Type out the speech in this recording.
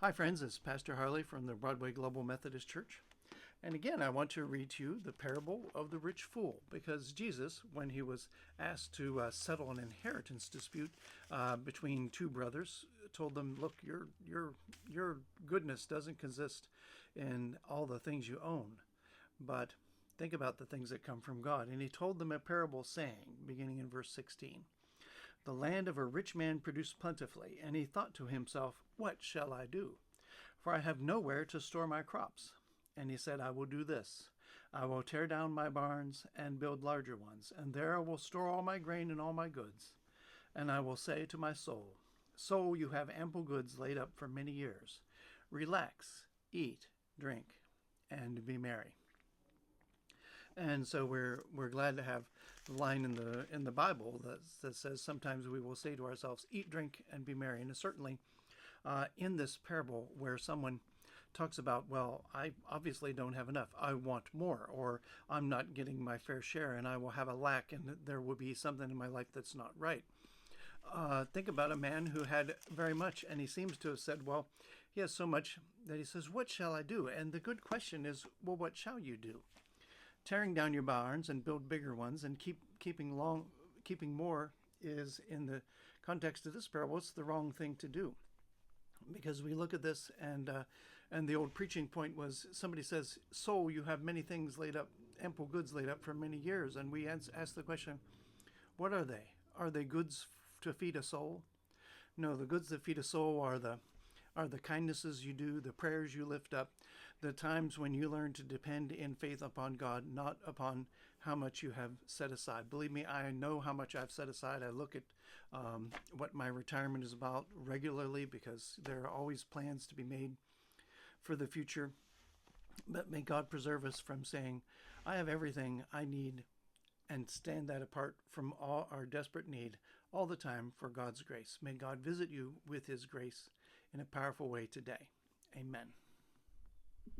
Hi, friends. It's Pastor Harley from the Broadway Global Methodist Church. And again, I want to read to you the parable of the rich fool, because Jesus, when he was asked to settle an inheritance dispute between two brothers, told them, "Look, your goodness doesn't consist in all the things you own, but think about the things that come from God." And he told them a parable saying, beginning in verse 16, "The land of a rich man produced plentifully, and he thought to himself, 'What shall I do? For I have nowhere to store my crops.' And he said, 'I will do this. I will tear down my barns and build larger ones, and there I will store all my grain and all my goods. And I will say to my soul, Soul, you have ample goods laid up for many years. Relax, eat, drink, and be merry.'" And so we're glad to have the line in the Bible that says sometimes we will say to ourselves, "Eat, drink, and be merry." And certainly in this parable where someone talks about, "Well, I obviously don't have enough. I want more," or "I'm not getting my fair share, and I will have a lack, and there will be something in my life that's not right." Think about a man who had very much, and he seems to have said, well, he has so much that he says, "What shall I do?" And the good question is, well, what shall you do? Tearing down your barns and build bigger ones and keeping more is, in the context of this parable, it's the wrong thing to do. Because we look at this, and the old preaching point was, somebody says, "Soul, you have many things laid up, ample goods laid up for many years." And we ask the question, what are they? Are they goods to feed a soul? No, the goods that feed a soul are the kindnesses you do, the prayers you lift up, the times when you learn to depend in faith upon God, not upon how much you have set aside. Believe me, I know how much I've set aside. I look at what my retirement is about regularly, because there are always plans to be made for the future. But may God preserve us from saying, "I have everything I need," and stand that apart from all our desperate need all the time for God's grace. May God visit you with his grace in a powerful way today. Amen.